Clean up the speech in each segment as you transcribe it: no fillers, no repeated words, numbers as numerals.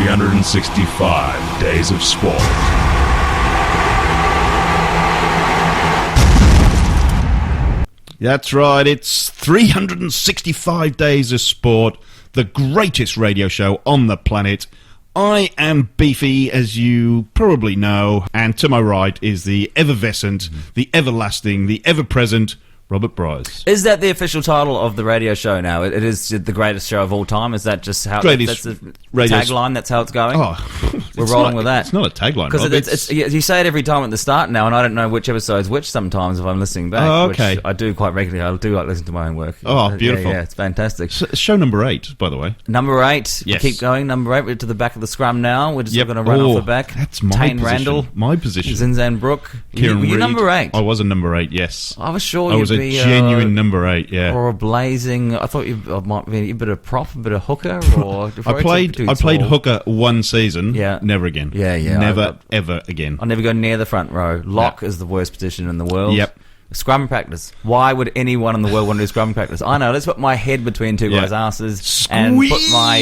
365 Days of Sport. That's right, it's 365 Days of Sport, the greatest radio show on the planet. I am Beefy, as you probably know, and to my right is the effervescent, the everlasting, the ever-present Robert Bryce. Is that the official title of the radio show now? It is the greatest show of all time? Is that just how that's the tagline? That's how it's going? Oh, we're rolling with that. It's not a tagline, because it's you say it every time at the start now, and I don't know which episode's which sometimes if I'm listening back. Oh, okay. Which I do quite regularly. I do like listening to my own work. Oh, beautiful. Yeah, it's fantastic. Show number 8, by the way. Number 8. Yes. Keep going. Number 8. We're to the back of the scrum now. We're just going to run off the back. That's my Tane position. Randall. My position. Zinzan Brook. Kieran Were you Reid. number 8? I was a number 8, yes. I was sure I was you'd a be genuine number 8, yeah. Or a blazing. I thought you might be a bit of prop, a bit of hooker. Or I played hooker one season. Yeah. Never again. Yeah. Never ever again. I'll never go near the front row. Lock is the worst position in the world. Yep. Scrum practice. Why would anyone in the world want to do scrum practice? I know. Let's put my head between two guys' asses and put my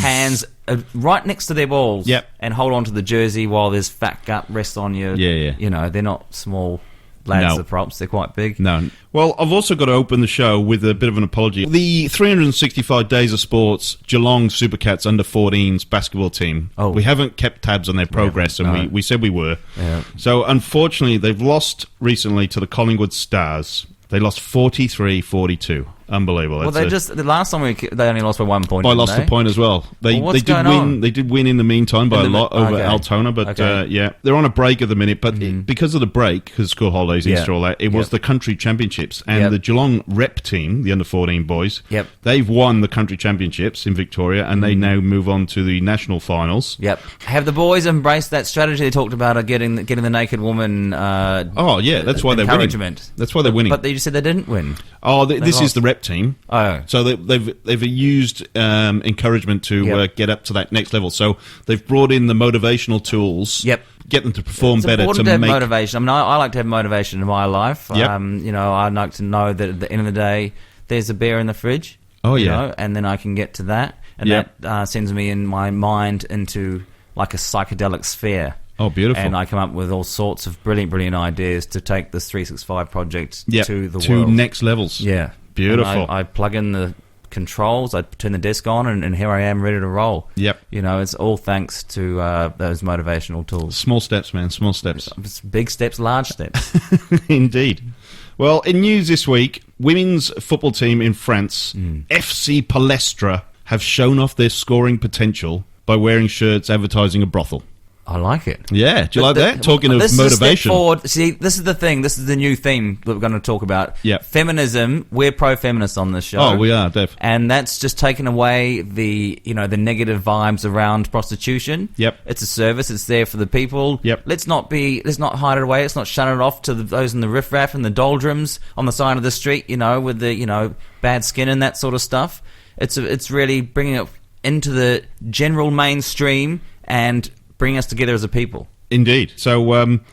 hands right next to their balls. Yep. And hold on to the jersey while this fat gut rests on you. Yeah. You know, they're not small lads, No. the props. They're quite big. No. Well, I've also got to open the show with a bit of an apology. The 365 Days of Sports Geelong Supercats under-14s basketball team. Oh. We haven't kept tabs on their progress, and we said we were. Yeah. So, unfortunately, they've lost recently to the Collingwood Stars. They lost 43-42. Unbelievable. Well, the last time they only lost by 1 point. I lost a point as well. They did win. They did win in the meantime by a lot over Altona, but they're on a break at the minute. But because of the break, because school holidays, Easter, all that, it was the country championships, and the Geelong rep team, the under-14 boys, they've won the country championships in Victoria, and they now move on to the national finals. Yep. Have the boys embraced that strategy they talked about of getting the naked woman? That's why they're winning. That's why they're winning. But you said they didn't win. Oh, this is the rep team. Oh, so they've used encouragement to get up to that next level. So they've brought in the motivational tools. Yep. Get them to perform better. To have motivation. I mean, I like to have motivation in my life. Yep. I like to know that at the end of the day, there's a beer in the fridge. Oh, you yeah. know, and then I can get to that, and that sends me in my mind into like a psychedelic sphere. Oh, beautiful. And I come up with all sorts of brilliant ideas to take this 365 project to the to world. next levels. Yeah. Beautiful. I plug in the controls, I turn the desk on, and here I am ready to roll. Yep. You know, it's all thanks to those motivational tools. Small steps, man, small steps. It's big steps, large steps. Indeed. Well, in news this week, women's football team in France, FC Palestra, have shown off their scoring potential by wearing shirts advertising a brothel. I like it. Yeah, do you like that? Talking of motivation. Is a step forward. See, this is the thing. This is the new theme that we're going to talk about. Yeah. Feminism. We're pro-feminist on this show. Oh, we are, Dev. And that's just taken away the negative vibes around prostitution. Yep. It's a service. It's there for the people. Yep. Let's not hide it away. Let's not shut it off to those in the riffraff and the doldrums on the side of the street, with the, bad skin and that sort of stuff. It's really bringing it into the general mainstream and bring us together as a people. Indeed. So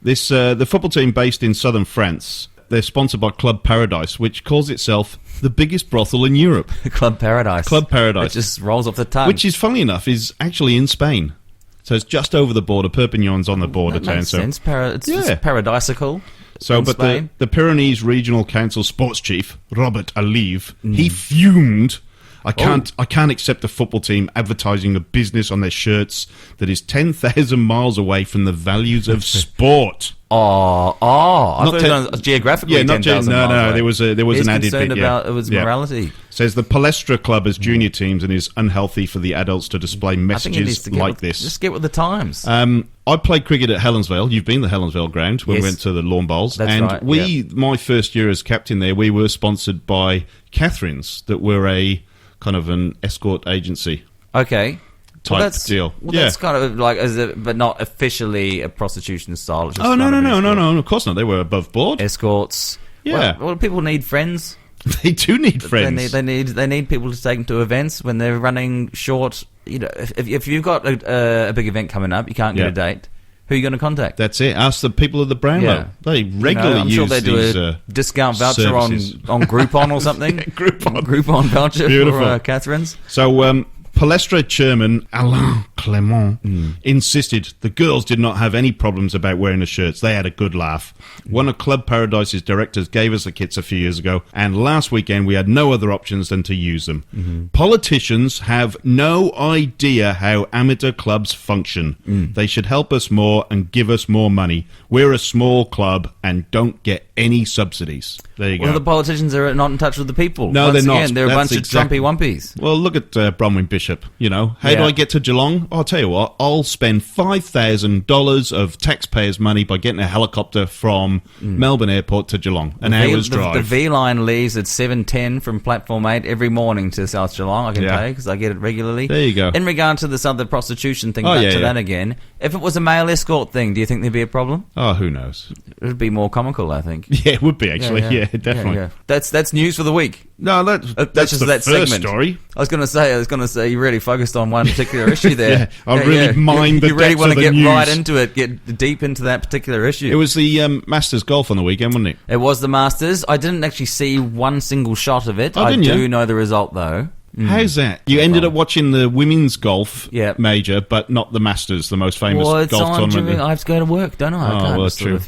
the football team based in southern France, they're sponsored by Club Paradise, which calls itself the biggest brothel in Europe. Club Paradise. Club Paradise. It just rolls off the tongue. Which is, funnily enough, is actually in Spain. So it's just over the border. Perpignan's on the border that town. Makes sense. It's paradisical. So, but the Pyrenees Regional Council sports chief, Robert Alive, he fumed. I can't accept a football team advertising a business on their shirts that is 10,000 miles away from the values of sport. I thought it was geographically 10,000 miles away. There was an added bit. About it was morality. Says the Palestra club has junior teams and is unhealthy for the adults to display messages like this. Just get with the times. I played cricket at Helensvale. You've been to the Helensvale ground when we went to the lawn bowls. That's right. My first year as captain there, we were sponsored by Catherine's, that were a kind of an escort agency. Okay. Type deal. That's kind of like, but not officially a prostitution style. It's just no, of course not. They were above board. Escorts. Yeah. Well, people need friends. They do need friends. They need people to take them to events when they're running short. If you've got a big event coming up, you can't get a date. Who are you going to contact? That's it. Ask the people of the Brownlow. Yeah. They regularly I'm use sure they do these a discount voucher on services. Groupon or something. Groupon Groupon voucher Beautiful. for Catherine's. So Palestra chairman Alain Clément insisted the girls did not have any problems about wearing the shirts. They had a good laugh. One of Club Paradise's directors gave us the kits a few years ago, and last weekend we had no other options than to use them. Politicians have no idea how amateur clubs function. They should help us more and give us more money. We're a small club and don't get any subsidies. There you go. Well, the politicians are not in touch with the people. No, Once they're not. Again, they're a bunch of trumpy wumpies. Well, look at Bronwyn Bishop. You know, how do I get to Geelong? I'll tell you what, I'll spend $5,000 of taxpayers' money by getting a helicopter from Melbourne Airport to Geelong. An hour's drive. The V-line leaves at 7:10 from Platform 8 every morning to South Geelong, I can tell you, because I get it regularly. There you go. In regard to this other prostitution thing, back to that again, if it was a male escort thing, do you think there'd be a problem? Oh, who knows? It would be more comical, I think. Yeah, it would be, actually. Yeah, definitely. Yeah. That's news for the week. No, that's just the first segment. Story. I was going to say, you really focused on one particular issue there. I really mind the You really want to get news. right into it, get deep into that particular issue. It was the Masters golf on the weekend, wasn't it? It was the Masters. I didn't actually see one single shot of it. I do know the result, though. How's that? You ended up watching the women's golf major, but not the Masters, the most famous golf tournament. I have to go to work, don't I? I can't well, true.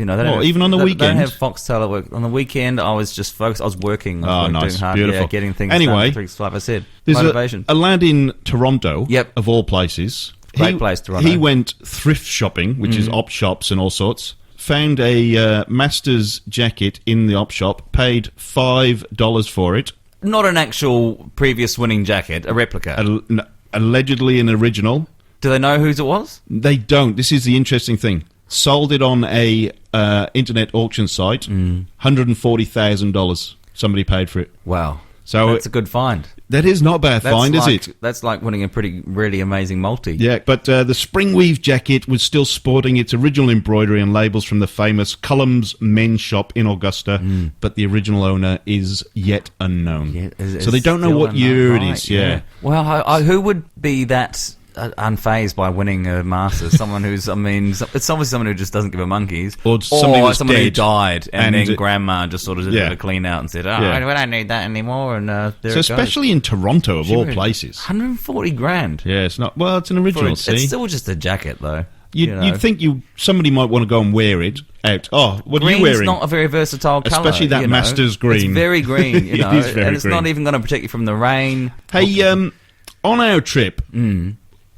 Even on the weekend? They don't have Foxtel at work. On the weekend, I was just focused. I was working. Nice. Doing hard, beautiful. Getting things anyway, done. Like I said, there's motivation. A lad in Toronto, of all places. Great place, Toronto. He went thrift shopping, which is op shops and all sorts. Found a Masters jacket in the op shop, paid $5 for it. Not an actual previous winning jacket, a replica. Allegedly an original. Do they know whose it was? They don't. This is the interesting thing. Sold it on a internet auction site. $140,000. Somebody paid for it. Wow. So that's a good find. That is not a bad find, is it? That's like winning a really amazing multi. Yeah, but the Springweave jacket was still sporting its original embroidery and labels from the famous Cullum's men's shop in Augusta, but the original owner is yet unknown. So they don't know what year it is. Yeah. Well, who would be that unfazed by winning a Masters? Someone who's, it's obviously someone who just doesn't give a monkeys. Or someone who died and then grandma just sort of did a clean out and said, we don't need that anymore. And there especially in Toronto, of all places. $140,000. Yeah, it's not, well, it's an original, It's still just a jacket, though. You'd think somebody might want to go and wear it out. Oh, what are you wearing? Green's not a very versatile colour. Especially that Masters green. It's very green, It is very and it's green. not even going to protect you from the rain. Hey, on our trip...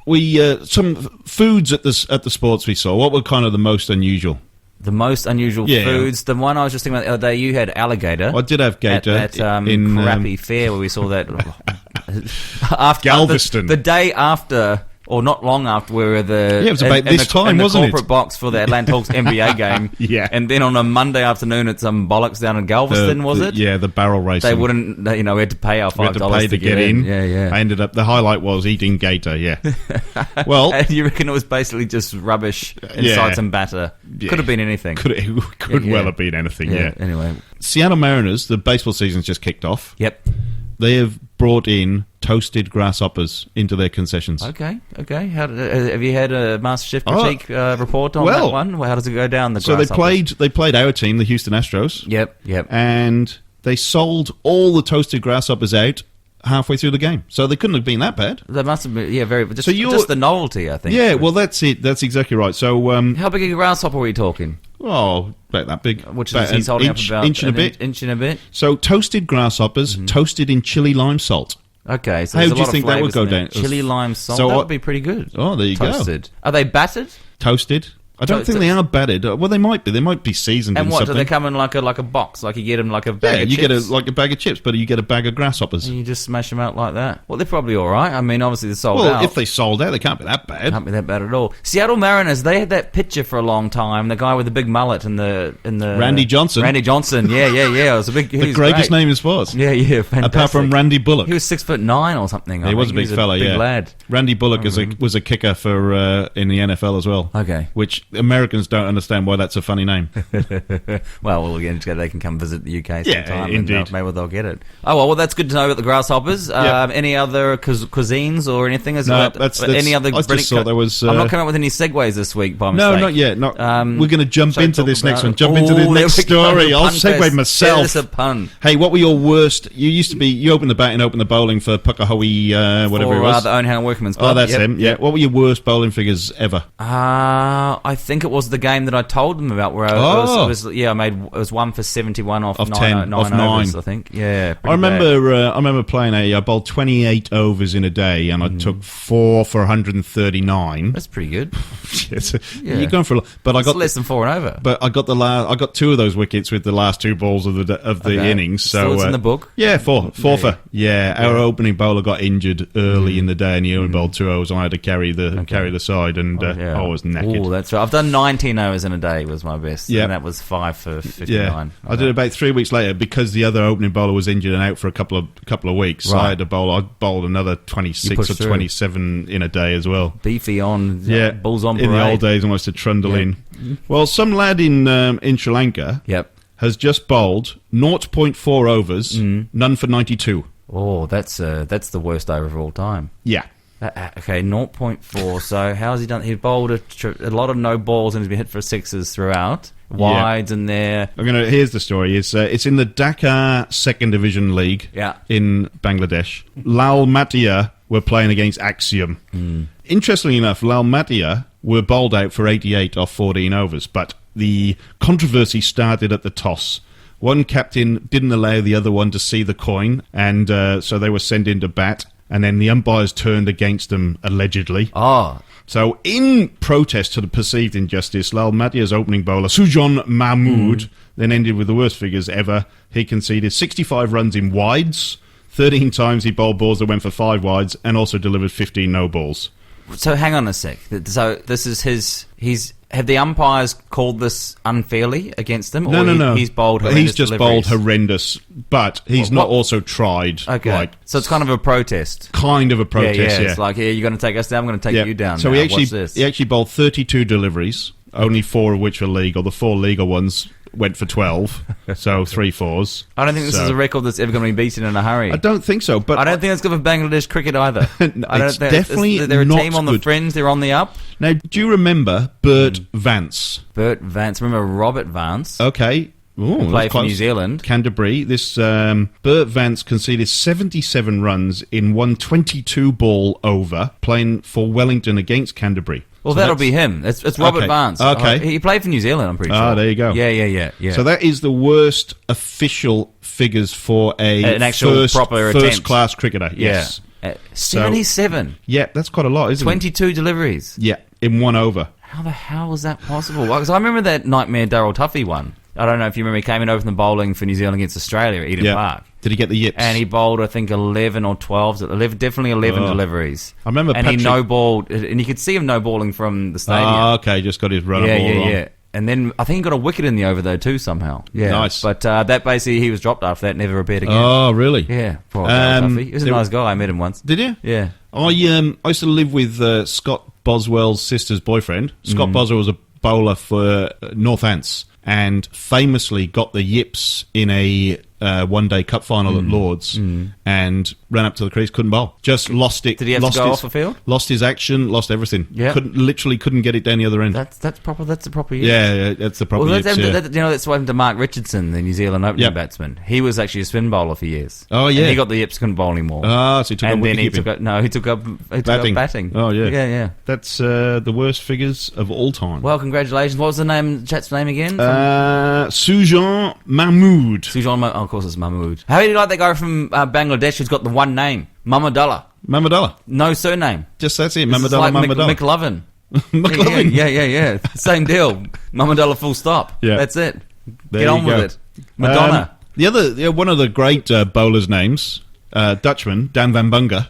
We some foods at the sports we saw. What were kind of the most unusual? The most unusual foods. The one I was just thinking about the other day. You had alligator. I did have gator at in Crappy Fair where we saw that. after Galveston. The day after. Or not long after, we were it was about this time, wasn't it? In the corporate box for the Atlanta Hawks NBA game. Yeah. And then on a Monday afternoon at some bollocks down in Galveston, was it? Yeah, the barrel racing. They wouldn't, we had to pay our $5 to get in. Yeah. I ended up, the highlight was eating gator, Well. And you reckon it was basically just rubbish inside some batter? Yeah. Could have been anything. Could well have been anything, Anyway. Seattle Mariners, the baseball season's just kicked off. Yep. They have brought in toasted grasshoppers into their concessions. Okay. Have you had a MasterChef critique report on that one? How does it go down? The they played our team, the Houston Astros. Yep. And they sold all the toasted grasshoppers out halfway through the game, so they couldn't have been that bad. They must have been, very. Just the novelty, I think. Yeah, well, that's it. That's exactly right. So, how big a grasshopper are we talking? Oh, about that big. Which is he's holding up about inch and a bit. Inch and a bit. So toasted grasshoppers, toasted in chili lime salt. Okay, so how do you think that would go down? Chili lime salt. That would be pretty good. Oh, there you go. Toasted. Are they battered? Toasted. I don't think they are battered. Well, they might be. They might be seasoned. And in what something. Do they come in like a box? Like you get them like a bag of chips? Yeah, you get a bag of chips, but you get a bag of grasshoppers. And you just smash them out like that. Well, they're probably all right. I mean, obviously they're sold out. Well, if they sold out, they can't be that bad. Can't be that bad at all. Seattle Mariners, they had that pitcher for a long time. The guy with the big mullet and the Randy Johnson. Randy Johnson. Yeah. It was a big. The greatest name in sports. Yeah. Fantastic. Apart from Randy Bullock, he was 6'9" or something. He was a big fella. Big lad. Randy Bullock was a kicker for in the NFL as well. Okay. Which Americans don't understand why that's a funny name. Well, again, they can come visit the UK sometime. Yeah, indeed. And maybe they'll get it. Oh, well, that's good to know about the grasshoppers. Any other cuisines or anything? Any other? I just thought there was... I'm not coming up with any segues this week by mistake. No, not yet. We're going to jump into this next one. Jump into this next story. I'll segue myself. There's a pun. Hey, what were your worst... You opened the batting, opened the bowling for Puckahoe, whatever it was. The Owenhound Workman's Club. Oh, that's him. Yeah. What were your worst bowling figures ever? I think it was the game that I told them about where I was one for 71 off 9 overs, I think. Yeah. I remember playing I bowled 28 overs in a day and I took 4 for 139. That's pretty good. You're going for a lot. But I got less than 4 and over. But I got 2 of those wickets with the last 2 balls of the innings. So it's in the book. Yeah, 4 for. Our opening bowler got injured early in the day and he only bowled 2 overs and I had to carry the side and I was knackered. Oh, that's right. I've done 19 overs in a day was my best. Yeah. And that was 5 for 59. Yeah. I did about 3 weeks later because the other opening bowler was injured and out for a couple of weeks. Right. So I had to bowl. I bowled another 26 or 27 in a day as well. Beefy on, balls on parade. In the old days, almost a trundle in. Well, some lad in Sri Lanka has just bowled 0.4 overs, none for 92. Oh, that's the worst over of all time. Yeah. Okay, 0.4. So how's he done? He bowled a lot of no balls and he's been hit for sixes throughout. Wides in there. Here's the story. It's in the Dhaka Second Division League in Bangladesh. Lal Matia were playing against Axiom. Interestingly enough, Lal Matia were bowled out for 88 off 14 overs, but the controversy started at the toss. One captain didn't allow the other one to see the coin, and so they were sent in to bat, and then the umpires turned against them, allegedly. So, in protest to the perceived injustice, Lal Matia's opening bowler, Sujan Mahmood, then ended with the worst figures ever. He conceded 65 runs in wides, 13 times he bowled balls that went for 5 wides, and also delivered 15 no balls. So, hang on a sec. So, this is have the umpires called this unfairly against him? No. He's bowled horrendous He's just deliveries? bowled horrendous, but he's not also tried. Okay. So it's kind of a protest. Kind of a protest, yeah. It's like, you're going to take us down, I'm going to take you down. So now. he actually bowled 32 deliveries, only 4 of which were legal. The 4 legal ones went for 12, so 3 fours. I don't think this is a record that's ever going to be beaten in a hurry. I don't think so, but I don't think it's good for Bangladesh cricket either. They're a team on the fringe. They're on the up. Now, do you remember Bert Vance? Bert Vance. Remember Robert Vance? Okay. Ooh, played for New Zealand. Canterbury. This Bert Vance conceded 77 runs in one 22-ball over, playing for Wellington against Canterbury. Well, so that'll be him. It's Robert Vance. Okay. He played for New Zealand, I'm pretty sure. Ah, there you go. Yeah. So that is the worst official figures for an actual proper first-class cricketer. Yes. 77. Yeah, that's quite a lot, isn't 22 deliveries. Yeah, in 1 over. How the hell was that possible? Because I remember that nightmare Darryl Tuffy one. I don't know if you remember, he came in over from the bowling for New Zealand against Australia at Eden Park. Did he get the yips? And he bowled, I think, 11 or 12, definitely 11 deliveries. I remember he no-balled, and you could see him no-balling from the stadium. Okay, just got his run ball wrong. Yeah. And then I think he got a wicket in the over, though, too, somehow. Yeah. Nice. But that basically, he was dropped after that, never appeared again. Oh, really? Yeah. Poor Tuffy. He was a nice guy. I met him once. Did you? Yeah. I used to live with Scott Boswell's sister's boyfriend. Scott Boswell was a bowler for North Ants and famously got the yips in a one-day cup final at Lord's and ran up to the crease, couldn't bowl. Just lost it. Did he have to go off the field? Lost his action, lost everything. Yeah. Couldn't get it down the other end. That's proper. That's the proper yips. Yeah, that's the proper yips. That's what happened to Mark Richardson, the New Zealand opening batsman. He was actually a spin bowler for years. Oh, yeah. And he got the yips, couldn't bowl anymore. So he took up wicket he took up batting. Oh, yeah. Yeah. That's the worst figures of all time. Well, congratulations. What was the chat's name again? Sujan Mahmood. Of course it's Mahmood. How do you like that guy from Bangladesh who's got the one name? Mamadullah. No surname. Just that's it. Mamadullah. McLovin. McLovin. Yeah. Same deal. Mamadullah full stop. Yeah. That's it. Get on with it. Madonna. One of the great bowlers' names, Dutchman, Dan Van Bunga,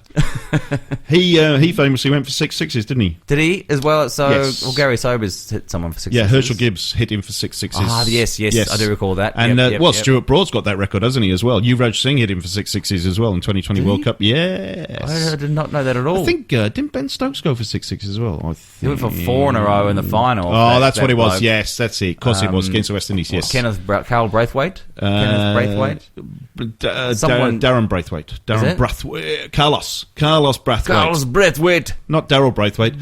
he famously went for 6-6s, didn't he? Did he as well? So, yes. Well, Gary Sobers hit someone for 6-6s. Yeah, Herschel Gibbs hit him for 6-6s. Ah, yes, I do recall that. And Stuart Broad's got that record, hasn't he, as well? Yuvraj Singh hit him for 6-6s as well in 2020 World Cup. Yes. I did not know that at all. I think, didn't Ben Stokes go for 6-6s as well? He went for 4 in a row in the final. Oh, that's what it was. Yes, that's it. Of course it was. Against the West Indies, yes. Carl Braithwaite? Kenneth Braithwaite? Darren Braithwaite. Darren Braithwaite. Carlos Braithwaite. Carlos Braithwaite. Not Daryl Braithwaite.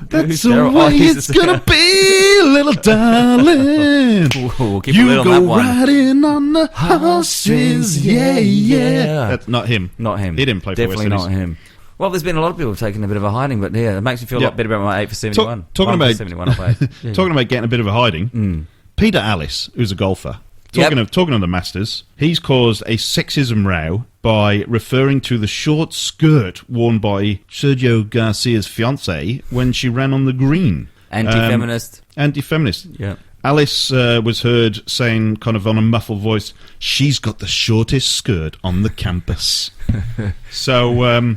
That's the way it's gonna be, little darling. Ooh, keep you a lid on go that one. riding on the horses, yeah. That's not him. Not him. He didn't play for West Indies. Definitely not him. Well, there's been a lot of people taking a bit of a hiding, but yeah, it makes me feel a lot better about my 8 for 71. Talking about 71 off 8. Yeah. Talking about getting a bit of a hiding, Peter Alice, who's a golfer, talking of the Masters, he's caused a sexism row by referring to the short skirt worn by Sergio Garcia's fiancée when she ran on the green. Anti-feminist. Yeah. Alice was heard saying, kind of on a muffled voice, "She's got the shortest skirt on the campus." So,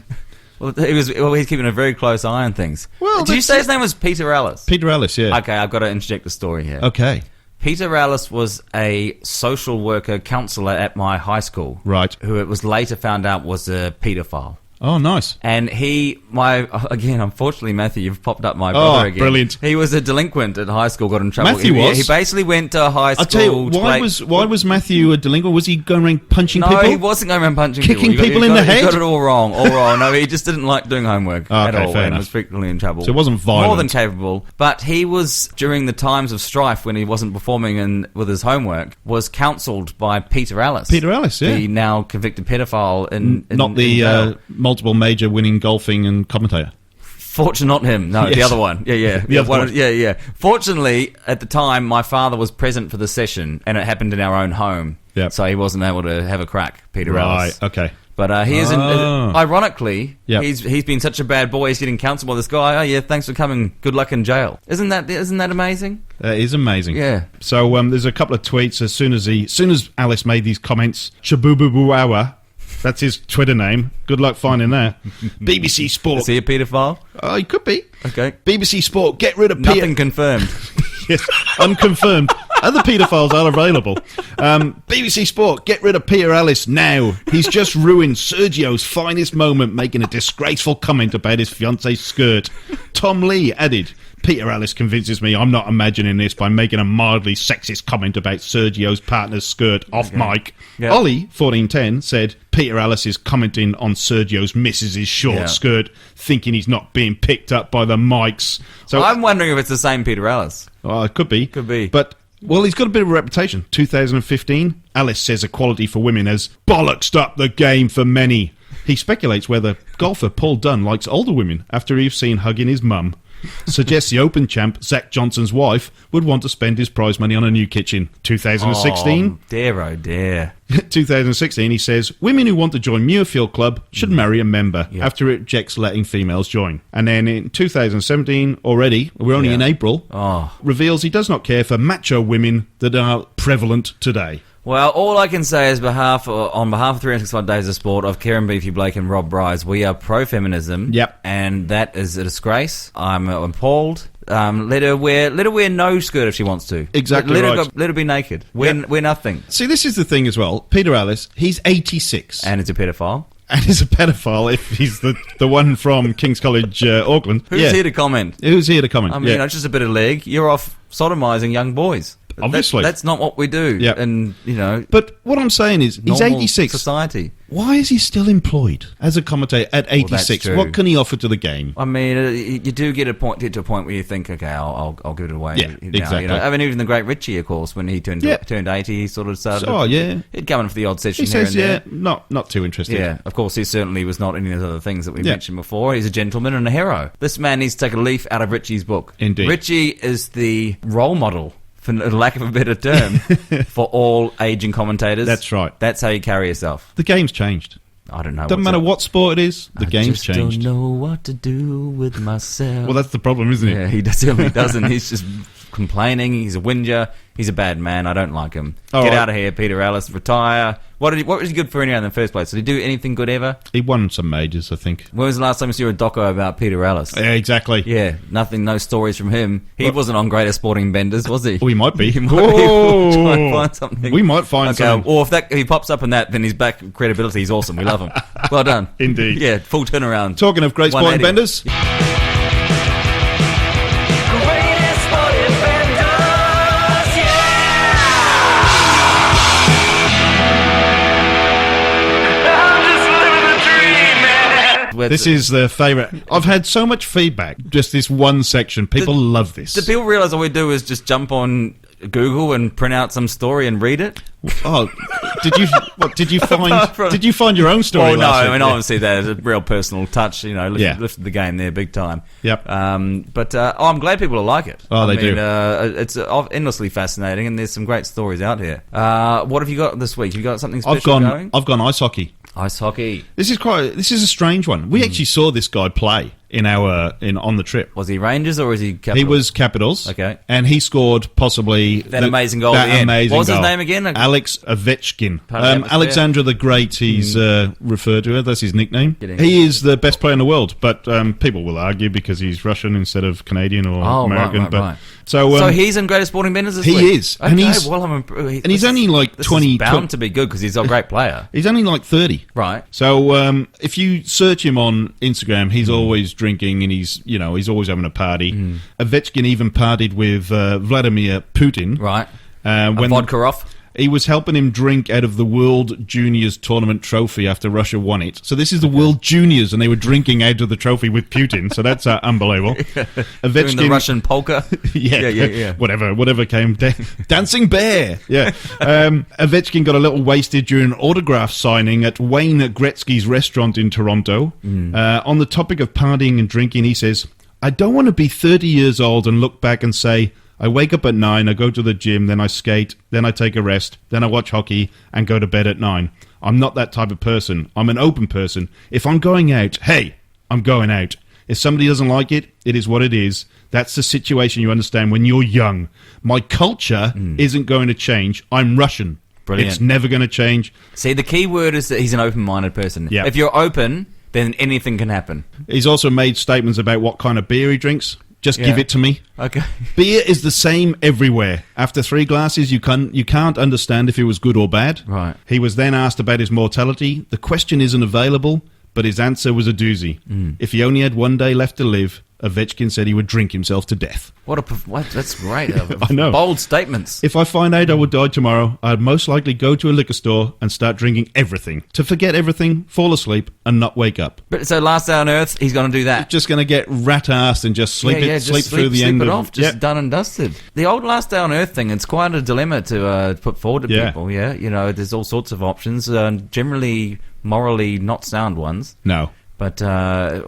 he's keeping a very close eye on things. Well, did you say his name was Peter Alice? Peter Alice, yeah. Okay, I've got to interject the story here. Okay. Peter Alice was a social worker counsellor at my high school. Right. Who it was later found out was a paedophile. Oh, nice. And unfortunately, Matthew, you've popped up my brother again. Brilliant. He was a delinquent at high school, got in trouble. Matthew was? He basically went to high school. I'll tell you, why was Matthew a delinquent? Was he going around punching people? No, he wasn't going around punching people. Kicking people in the head? He got it all wrong. No, he just didn't like doing homework at all fair and enough. was frequently in trouble. So it wasn't violent. More than capable. But he was, during the times of strife when he wasn't performing with his homework, was counselled by Peter Alice. Peter Alice, yeah. The now convicted paedophile not the multiple major winning golfing and commentator. Fortunately, not him. No, the other one. Yeah. The other one. Yeah. Fortunately, at the time, my father was present for the session, and it happened in our own home. Yep. So he wasn't able to have a crack, Peter Alice. Right, okay. But he isn't. Ironically, he's been such a bad boy. He's getting counselled by this guy. Oh yeah, thanks for coming. Good luck in jail. Isn't that amazing? That is amazing. Yeah. So there's a couple of tweets as soon as Alice made these comments. Shabububuawa. That's his Twitter name. Good luck finding that. BBC Sport. Is he a paedophile? He could be. Okay. BBC Sport, get rid of Nothing confirmed. Yes, unconfirmed. Other paedophiles are available. BBC Sport, get rid of Peter Alice now. He's just ruined Sergio's finest moment, making a disgraceful comment about his fiance's skirt. Tom Lee added, Peter Alice convinces me I'm not imagining this by making a mildly sexist comment about Sergio's partner's skirt off mic. Yep. Ollie, 1410, said, Peter Alice is commenting on Sergio's missus's short skirt, thinking he's not being picked up by the mics. So I'm wondering if it's the same Peter Alice. Oh, it could be. Could be. But, well, he's got a bit of a reputation. 2015, Alice says equality for women has bollocksed up the game for many. He speculates whether golfer Paul Dunn likes older women after he's seen hugging his mum. Suggests the Open champ, Zach Johnson's wife, would want to spend his prize money on a new kitchen. 2016. Oh, dear, oh dear. 2016, he says, women who want to join Muirfield Club should marry a member after it rejects letting females join. And then in 2017, already, we're only in April, reveals he does not care for macho women that are prevalent today. Well, all I can say is on behalf of 365 Days of Sport, of Kieran Beefy, Blake and Rob Bryce, we are pro-feminism. Yep. And that is a disgrace. I'm appalled. Let her wear no skirt if she wants to. Exactly right. Let her be naked. We're nothing. See, this is the thing as well. Peter Alice, he's 86. And he's a pedophile. And he's a pedophile if he's the one from King's College, Auckland. Who's here to comment? Who's here to comment? I mean, it's just a bit of leg. You're off sodomising young boys. Obviously. That's not what we do. Yep. And, But what I'm saying is, he's 86. Society. Why is he still employed as a commentator at 86? Well, what can he offer to the game? I mean, you do get to a point where you think, okay, I'll give it away. Yeah, exactly. I mean, even the great Richie, of course, when he turned 80, he sort of started. Oh, yeah. He'd come in for the odd session he here says, and there. not too interested. Yeah, of course, he certainly was not any of those other things that we mentioned before. He's a gentleman and a hero. This man needs to take a leaf out of Richie's book. Indeed. Richie is the role model, for lack of a better term, for all aging commentators. That's right. That's how you carry yourself. The game's changed. I don't know. Doesn't matter what sport it is, the game's changed. I just don't know what to do with myself. Well, that's the problem, isn't it? Yeah, he certainly doesn't. He's just complaining. He's a whinger. He's a bad man. I don't like him. Get out of here, Peter Ellis. Retire. What was he good for anyway in the first place? Did he do anything good ever? He won some majors, I think. When was the last time you saw a doco about Peter Ellis? Yeah, exactly. Yeah, nothing, no stories from him. He wasn't on Greatest Sporting Benders, was he? Oh, he might be. He might be. We'll try and find something. We might find something. Or if he pops up in that, then he's back credibility. He's awesome. We love him. Well done. Indeed. Yeah, full turnaround. Talking of Great Sporting Benders... This is their favourite. I've had so much feedback. Just this one section. People love this. Do people realise all we do is just jump on Google and print out some story and read it? Oh, did you find your own story? Oh no, I mean obviously there's a real personal touch. You know, lifted the game there big time. Yep. But I'm glad people like it. Oh, they do. It's endlessly fascinating, and there's some great stories out here. What have you got this week? You got something special going? I've gone ice hockey. Ice hockey. This is a strange one. We actually saw this guy play on the trip. Was he Rangers or was he Capitals? He was Capitals. Okay. And he scored possibly that amazing goal at the end. What was his name again? Alex Ovechkin. Alexandra the Great, he's referred to. That's his nickname. He is the best player in the world, but people will argue because he's Russian instead of Canadian or American. Right. So he's in Greatest Sporting Benders this week? He is. Okay, and he's only like 20... This is bound to be good because he's a great player. He's only like 30. Right. So if you search him on Instagram, he's always drinking and he's always having a party. Ovechkin even partied with Vladimir Putin. Right. When vodka off. He was helping him drink out of the World Juniors Tournament trophy after Russia won it. So this is the World Juniors, and they were drinking out of the trophy with Putin. So that's unbelievable. Ovechkin, doing the Russian polka. yeah. Whatever came. Dancing Bear. Yeah. Ovechkin got a little wasted during an autograph signing at Wayne Gretzky's restaurant in Toronto. On the topic of partying and drinking, he says, "I don't want to be 30 years old and look back and say, I wake up at 9, I go to the gym, then I skate, then I take a rest, then I watch hockey and go to bed at 9. I'm not that type of person. I'm an open person. If I'm going out, hey, I'm going out. If somebody doesn't like it, it is what it is. That's the situation you understand when you're young. My culture isn't going to change. I'm Russian. Brilliant. It's never going to change." See, the key word is that he's an open-minded person. Yep. If you're open, then anything can happen. He's also made statements about what kind of beer he drinks. Just give it to me. Okay. Beer is the same everywhere. After 3 glasses, you can't understand if it was good or bad. Right. He was then asked about his mortality. The question isn't available, but his answer was a doozy. If he only had 1 day left to live, Ovechkin said he would drink himself to death. That's great. I know. Bold statements. If I find out I would die tomorrow, I'd most likely go to a liquor store and start drinking everything. To forget everything, fall asleep, and not wake up. But so last day on Earth, he's going to do that. He's just going to get rat-assed and just sleep through the end of it. Off, just done and dusted. The old last day on Earth thing, it's quite a dilemma to put forward to people. Yeah, there's all sorts of options, generally morally not sound ones. No. But I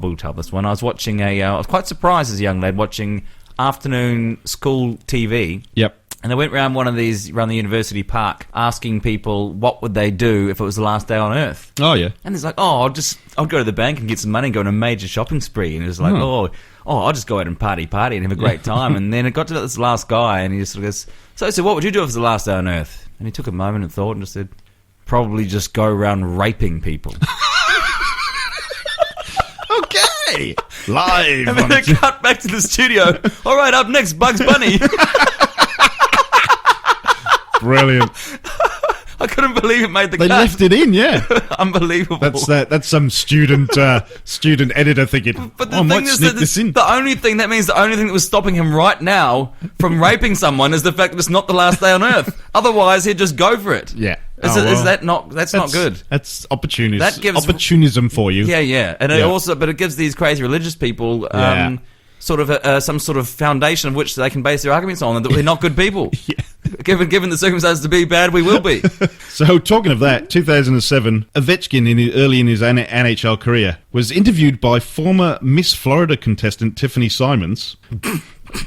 will tell this one. I was watching I was quite surprised as a young lad watching afternoon school TV. Yep. And they went around around the university park, asking people what would they do if it was the last day on Earth. Oh, yeah. And it's like, I'll go to the bank and get some money and go on a major shopping spree. And it's like, I'll just go out and party and have a great time. And then it got to this last guy, and he just sort of goes, so what would you do if it was the last day on Earth? And he took a moment and thought and just said, probably just go around raping people. Okay. Live. And then they cut back to the studio. All right, up next, Bugs Bunny. Brilliant. I couldn't believe it made the cut. They left it in, yeah. Unbelievable. That's some student editor thinking, but the thing is that the only thing that was stopping him right now from raping someone is the fact that it's not the last day on Earth. Otherwise, he'd just go for it. Yeah. Is that not? That's not good. That's opportunism. That gives opportunism for you. Yeah, and it gives these crazy religious people sort of some sort of foundation of which they can base their arguments on, that we're not good people. Yeah. Given the circumstances to be bad, we will be. So, talking of that, 2007, Ovechkin, early in his NHL career, was interviewed by former Miss Florida contestant Tiffany Simons.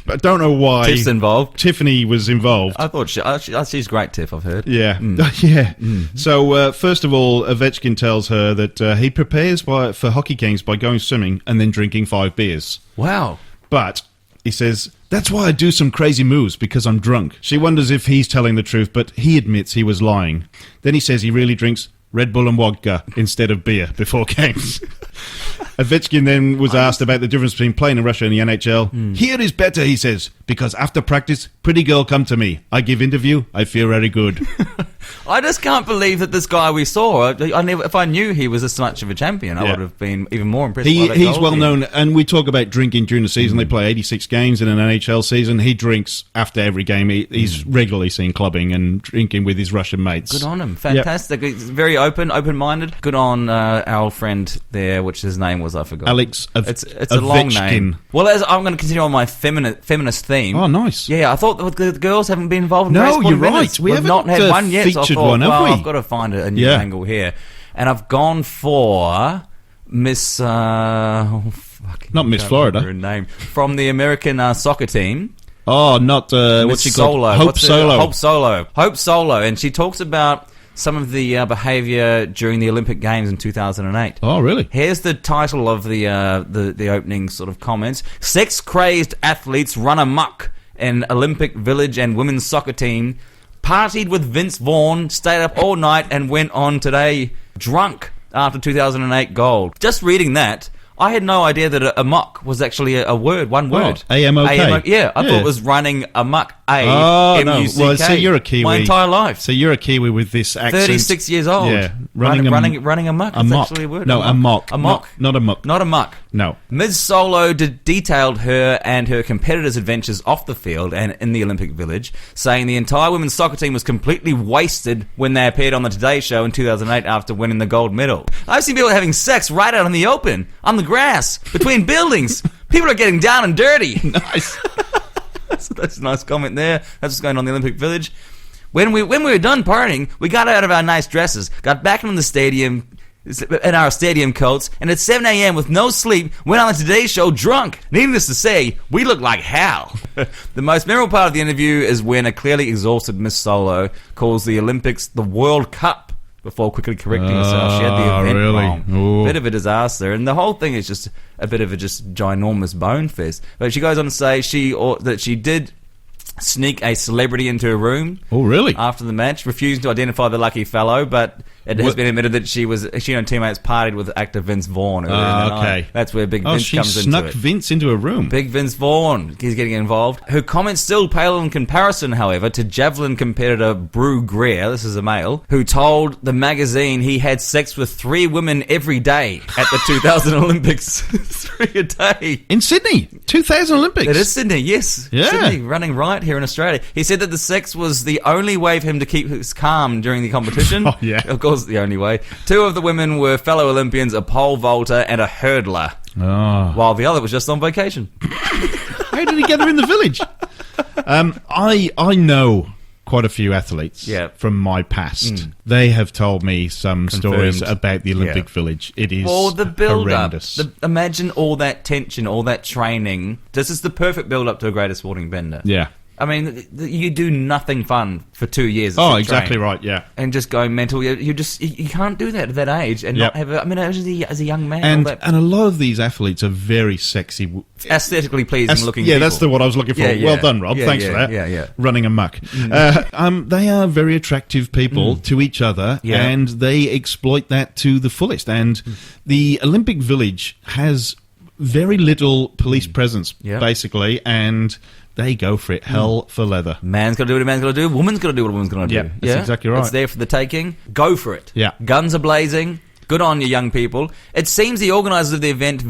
I don't know why. Tiff's involved. Tiffany was involved. I thought she's great, Tiff, I've heard. Yeah. Yeah. So, first of all, Ovechkin tells her that he prepares for hockey games by going swimming and then drinking 5 beers. Wow. But He says, "That's why I do some crazy moves, because I'm drunk." She wonders if he's telling the truth, but he admits he was lying. Then he says he really drinks Red Bull and vodka instead of beer before games. Ovechkin then was asked about the difference between playing in Russia and the NHL. Here is better, he says, because after practice, pretty girl come to me. I give interview, I feel very good. I just can't believe that this guy we saw, if I knew he was this much of a champion, I would have been even more impressed by that He's goal. well known, and we talk about drinking during the season. They play 86 games in an NHL season. He drinks after every game. He's regularly seen clubbing and drinking with his Russian mates. Good on him. Fantastic. He's very open-minded. Good on our friend there, which his name was, I forgot. Alex It's a long name. Well, I'm going to continue on my feminist theme. Oh, nice. Yeah, I thought the girls haven't been involved in No, race sporting you're right. minutes. We haven't not had one yet, so I featured thought, one, have we? I've got to find a new angle here. And I've gone for Miss... Not Miss Florida. Her name. From the American soccer team. Oh, not... what's she called? Hope Solo. Hope Solo. And she talks about some of the behaviour during the Olympic Games in 2008. Oh, really? Here's the title of the opening sort of comments. Sex-crazed athletes run amok in Olympic Village and women's soccer team, partied with Vince Vaughn, stayed up all night and went on today drunk after 2008 gold. Just reading that, I had no idea that amok was actually a word, one word. A-M-O-K. Yeah, I thought it was running amok. Oh, no. M-U-C-K. Well, so you're a Kiwi. My entire life. So you're a Kiwi with this accent. 36 years old. Yeah. Running amok. That's actually a word. No, amok. Amok. Not amok. Not amok. No. Ms. Solo detailed her and her competitors' adventures off the field and in the Olympic Village, saying the entire women's soccer team was completely wasted when they appeared on the Today Show in 2008 after winning the gold medal. I've seen people having sex right out in the open, on the grass, between buildings. People are getting down and dirty. Nice. That's a nice comment there. That's what's going on in the Olympic Village. When we were done partying, we got out of our nice dresses, got back in the stadium, in our stadium coats, and at 7 a.m. with no sleep, went on the Today Show drunk. Needless to say, we looked like hell. The most memorable part of the interview is when a clearly exhausted Miss Solo calls the Olympics the World Cup before quickly correcting herself. She had the event wrong. Ooh. Bit of a disaster. And the whole thing is just a bit of a just ginormous bone fest. But she goes on to say that she did sneak a celebrity into her room. Oh, really? After the match, refused to identify the lucky fellow, but it has been admitted that she and her teammates partied with actor Vince Vaughn. Okay. That's where Big Vince comes into it. She snuck Vince into a room. Big Vince Vaughn, he's getting involved. Her comments still pale in comparison, however, to javelin competitor Brew Greer, this is a male, who told the magazine he had sex with 3 women every day at the 2000 Olympics. 3 a day. In Sydney, 2000 Olympics. It is Sydney, yes. Yeah. Sydney, running right here in Australia. He said that the sex was the only way for him to keep his calm during the competition. Oh, yeah. Of course, the only way. 2 of the women were fellow Olympians, a pole vaulter and a hurdler, while the other was just on vacation. How did he get her in the village? I know quite a few athletes from my past. They have told me some stories about the Olympic Village. It is the build-up. horrendous. Imagine all that tension, all that training. This is the perfect build-up to a greatest sporting bender. Yeah. I mean, you do nothing fun for 2 years. Oh, exactly right, yeah. And just going mental. You can't do that at that age and not have I mean, as a young man. And a lot of these athletes are very sexy. Aesthetically pleasing looking people. That's the word I was looking for. Well done, Rob. Thanks for that. Yeah. Running amok. They are very attractive people to each other, and they exploit that to the fullest. And the Olympic Village has very little police presence, basically, and they go for it, hell for leather. Man's got to do what a man's got to do. Woman's got to do what a woman's going to do. That's exactly right. It's there for the taking. Go for it. Yeah. Guns are blazing. Good on you, young people. It seems the organisers of the event know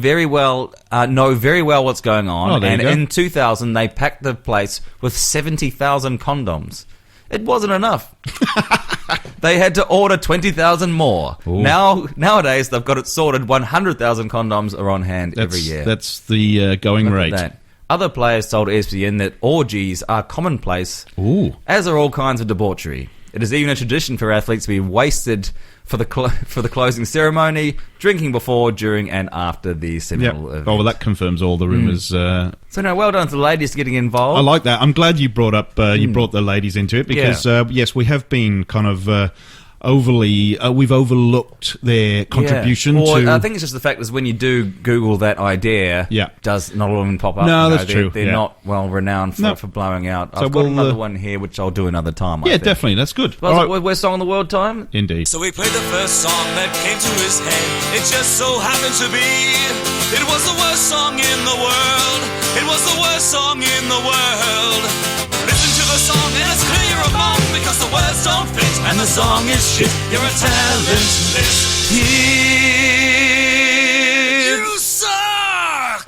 very well what's going on. Oh, in 2000, they packed the place with 70,000 condoms. It wasn't enough. They had to order 20,000 more. Ooh. Nowadays, they've got it sorted. 100,000 condoms are on hand every year. That's the going rate. Other players told ESPN that orgies are commonplace, as are all kinds of debauchery. It is even a tradition for athletes to be wasted for the closing ceremony, drinking before, during, and after the seminal event. Oh, well, that confirms all the rumours. So, no, well done to the ladies getting involved. I like that. I'm glad you brought up you brought the ladies into it because, yes, we have been kind of we've overlooked their contribution to... I think it's just the fact that when you do Google that idea, does not all of them pop up? No, that's true. They're not well renowned for blowing out. I've got another one here, which I'll do another time. Yeah, definitely. That's good. Well, worst song in the world time? Indeed. So he played the first song that came to his head. It just so happened to be, it was the worst song in the world. It was the worst song in the world. Listen to the song and it's clear you're wrong, because the words don't fit and the song is shit. You're a talentless kid. You suck!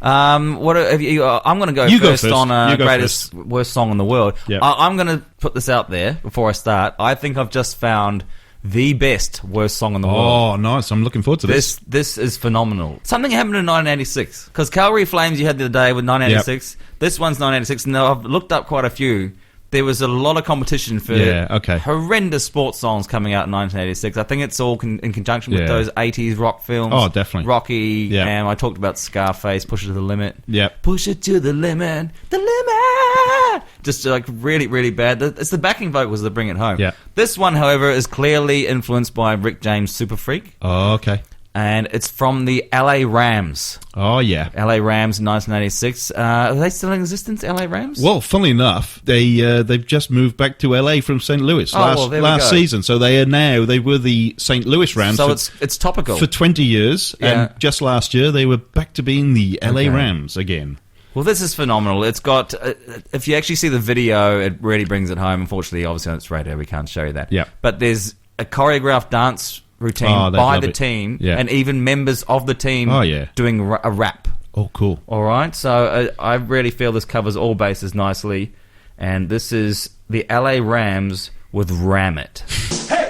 What have you? I'm going to go first on greatest worst song in the world. Yep. I'm going to put this out there before I start. I think I've just found the best worst song in the world. Oh, nice. I'm looking forward to this. This is phenomenal. Something happened in 1986. Because Calgary Flames you had the other day with 1986. Yep. This one's 1986. And I've looked up quite a few. There was a lot of competition for horrendous sports songs coming out in 1986. I think it's all in conjunction with those 80s rock films. Oh, definitely. Rocky, and I talked about Scarface, Push It to the Limit. Yep. Push it to the limit, the limit! Just like really, really bad. It's the backing vocals that bring it home. Yeah. This one, however, is clearly influenced by Rick James' Super Freak. Oh, okay. And it's from the LA Rams. Oh, yeah. LA Rams in 1986. Are they still in existence, LA Rams? Well, funnily enough, they've just moved back to LA from St. Louis last season. So they were the St. Louis Rams. So it's topical. For 20 years. And just last year, they were back to being the LA Rams again. Well, this is phenomenal. It's got, if you actually see the video, it really brings it home. Unfortunately, obviously on its radio, we can't show you that. Yeah. But there's a choreographed dance routine by the team, and even members of the team doing a rap. Oh, cool. All right, so I really feel this covers all bases nicely, and this is the LA Rams with Ram It. Hey!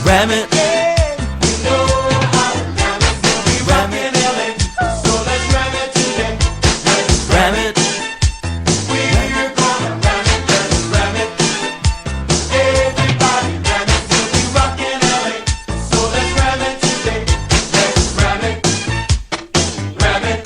Ram it. Ram it. So let's ram it today. Ram it. We're gonna ram it. Let's ram it. Everybody ram it. We'll be rocking LA. So let's ram it today. Let's ram it. Ram it.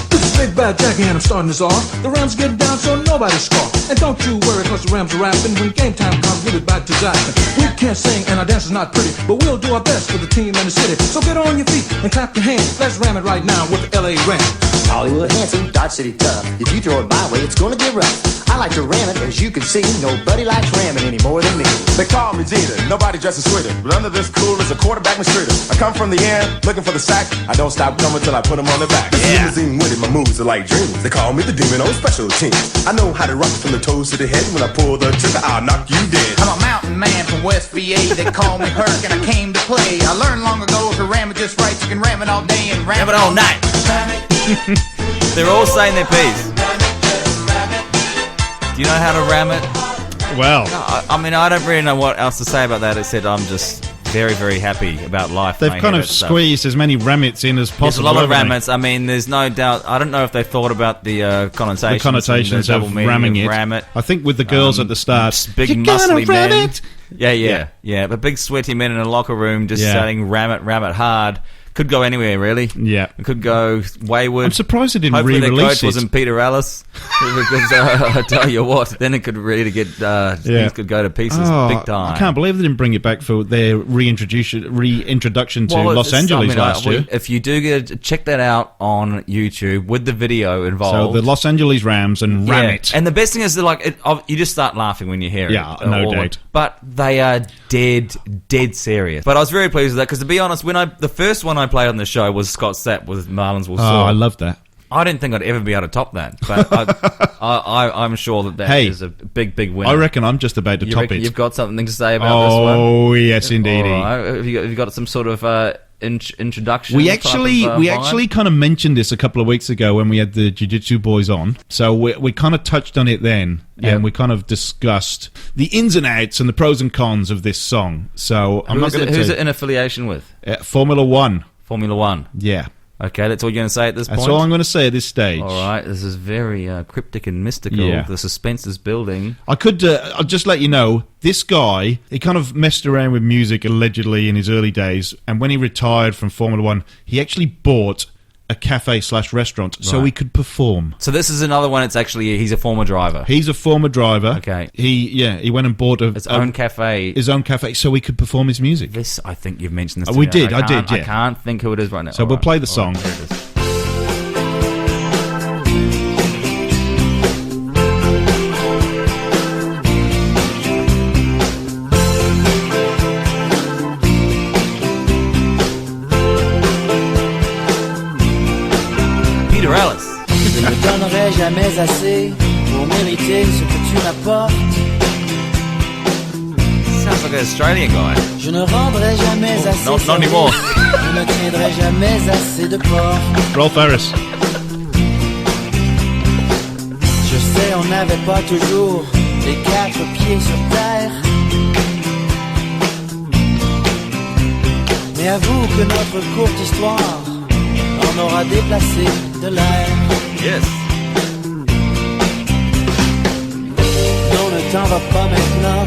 This is Big Bad Jackie and I'm starting this off. The Rams get down so nobody scoff. And don't you worry, cause the Rams are rapping. When game time comes, we'll be back to zapping. We can't sing and our dance is not pretty, but we'll do our best for the team and the city. So get on your feet and clap your hands. Let's ram it right now with the LA Rams. Hollywood handsome, Dodge City tough. If you throw it my way, it's gonna get rough. I like to ram it, as you can see. Nobody likes ramming any more than me. They call me Jeter, nobody dresses sweeter. But under this cool is a quarterback mistreater. I come from the air, looking for the sack. I don't stop coming till I put them on their back. Limousine with it, my moves are like dreams. They call me the demon on special teams. I know how to rock from the toes to the head. When I pull the trigger, I'll knock you dead. I'm a mountain man from West VA. They call me Herc and I came to play. I learned long ago if you ram it just right, you can ram it all day and ram it all night. They're all saying their piece. Do you know how to ram it? Well, I mean, I don't really know what else to say about that, except I'm just very, very happy about life. They've kind of squeezed as many Ramits in as possible. There's a lot of Ramits. I mean, there's no doubt. I don't know if they thought about the connotations of ramming it. Ram it. I think with the girls at the start, big you're muscly gonna ram men. it. Yeah. But big sweaty men in a locker room just saying ram it hard. Could go anywhere, really. Yeah. It could go wayward. I'm surprised it didn't Hopefully re-release their coach it. wasn't Peter Ellis. Because I tell you what, then it could really get... Things could go to pieces big time. I can't believe they didn't bring it back for their reintroduction to Los Angeles last year. If you do check that out on YouTube with the video involved. So the Los Angeles Rams and Ram It. And the best thing is that you just start laughing when you hear it. Yeah, no doubt. But they are dead serious. But I was very pleased with that because, to be honest, the first one I played on the show was Scott Stapp with Marlins Will Soar. Oh, I love that. I didn't think I'd ever be able to top that, but I'm sure that is a big winner. I reckon I'm just about to top it. You've got something to say about this one? Oh, yes, indeed. Right. Have you got some sort of introduction? We actually kind of mentioned this a couple of weeks ago when we had the Jiu-Jitsu boys on. So we kind of touched on it then, and we kind of discussed the ins and outs and the pros and cons of this song. So I'm not going to. Who's it in affiliation with? Formula One. Formula One. Yeah. Okay, that's all you're going to say at this point? That's all I'm going to say at this stage. All right, this is very cryptic and mystical. Yeah. The suspense is building. I'll just let you know, this guy, he kind of messed around with music allegedly in his early days, and when he retired from Formula One, he actually bought a cafe/restaurant so he could perform. So this is another one. It's actually he's a former driver. He's a former driver. Okay. He went and bought his own cafe. His own cafe so he could perform his music. This, I think you've mentioned this. We did. I did. Yeah. I can't think who it is right now. So we'll play the song. Here it is. Je ne donnerai jamais assez pour mériter ce que tu m'apportes. Sounds like an Australian guy. Je ne rendrai jamais assez. Not anymore. Je ne tiendrai jamais assez de portes. Rolf Harris. Je sais, on n'avait pas toujours les 4 pieds sur terre. Mais avoue que notre courte histoire en aura déplacé de l'air. Yes. Non, ne t'en va pas maintenant.